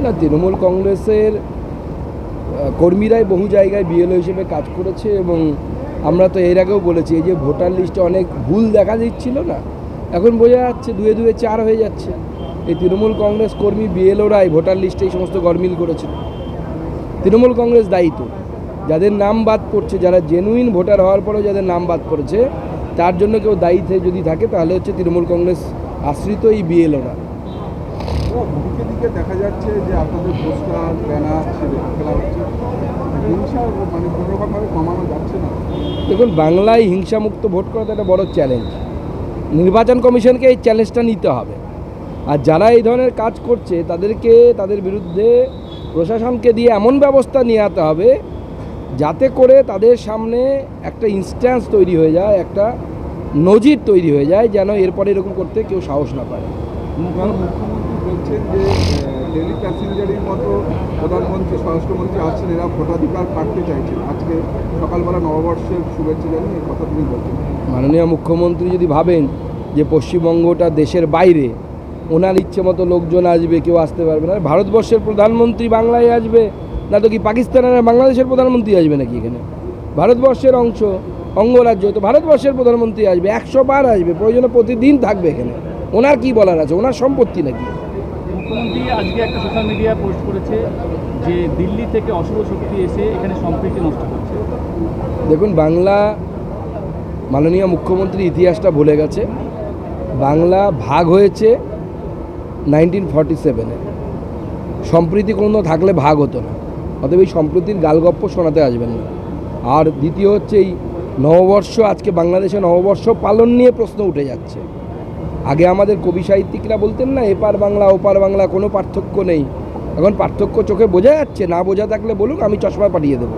না, তৃণমূল কংগ্রেসের কর্মীরাই বহু জায়গায় বিএলও হিসেবে কাজ করেছে এবং আমরা তো এর আগেও বলেছি এই যে ভোটার লিস্টে অনেক ভুল দেখা দিচ্ছিল না, এখন বোঝা যাচ্ছে 2 2 4 হয়ে যাচ্ছে। এই তৃণমূল কংগ্রেস কর্মী বিএলওরাই ভোটার লিস্টে এই সমস্ত গরমিল করেছিল। তৃণমূল কংগ্রেস দায়িত্ব, যাদের নাম বাদ পড়ছে, যারা জেনুইন ভোটার হওয়ার পরেও যাদের নাম বাদ পড়েছে, তার জন্য কেউ দায়িত্বে যদি থাকে তাহলে হচ্ছে তৃণমূল কংগ্রেস আশ্রিত এই বিএলওরা। দিকে দিকে দেখা যাচ্ছে যে আপনাদের পোস্টার ব্যানার ফেলা হচ্ছে, হিংসা মানে কোনোরকমভাবে কমানো যাচ্ছে না। দেখুন, বাংলায় হিংসামুক্ত ভোট করা তো একটা বড় চ্যালেঞ্জ। নির্বাচন কমিশনকে এই চ্যালেঞ্জটা নিতে হবে, আর যারা এই ধরনের কাজ করছে তাদেরকে, তাদের বিরুদ্ধে প্রশাসনকে দিয়ে এমন ব্যবস্থা নিয়ে আসতে হবে যাতে করে তাদের সামনে একটা ইনস্ট্যান্স তৈরি হয়ে যায়, একটা নজির তৈরি হয়ে যায়, যেন এরপরে এরকম করতে কেউ সাহস না পায়। মুখ্যমন্ত্রী বলছেন যে ডেলি প্যাসেঞ্জারের মতো প্রধানমন্ত্রী, স্বরাষ্ট্রমন্ত্রী আছেন, এরা ভোটাধিকার কাটতে চাইছেন। আজকে সকালবেলা নববর্ষের শুভেচ্ছা জানিয়ে এই কথা তিনি বলছেন। মাননীয় মুখ্যমন্ত্রী যদি ভাবেন যে পশ্চিমবঙ্গটা দেশের বাইরে, ওনার ইচ্ছে মতো লোকজন আসবে, কেউ আসতে পারবে না। ভারতবর্ষের প্রধানমন্ত্রী বাংলায় আসবে না তো কি পাকিস্তানের বাংলাদেশের প্রধানমন্ত্রী আসবে নাকি? এখানে ভারতবর্ষের অঙ্গরাজ্য, তো ভারতবর্ষের প্রধানমন্ত্রী আসবে, 100 বার আসবে, প্রয়োজনে প্রতিদিন থাকবে এখানে। ওনার কি বলার আছে? ওনার সম্পত্তি নাকি? মুখ্যমন্ত্রী আজকে একটা সোশ্যাল মিডিয়া পোস্ট করেছে যে দিল্লি থেকে অশুভ শক্তি এসে এখানে সম্প্রীতি নষ্ট করছে। দেখুন, বাংলা, মাননীয় মুখ্যমন্ত্রী ইতিহাসটা ভুলে গেছে। বাংলা ভাগ হয়েছে 1947-এ। সম্প্রীতি কোনো থাকলে ভাগ হতো না, অতএব এই সম্প্রীতির গালগপ্প শোনাতে আসবেন না। আর দ্বিতীয় হচ্ছে এই নববর্ষ, আজকে বাংলাদেশে নববর্ষ পালন নিয়ে প্রশ্ন উঠে যাচ্ছে। আগে আমাদের কবি সাহিত্যিকরা বলতেন না, এপার বাংলা ওপার বাংলা কোনো পার্থক্য নেই। এখন পার্থক্য চোখে বোঝা যাচ্ছে, না বোঝা থাকলে বলুন, আমি চশমা পাঠিয়ে দেবো।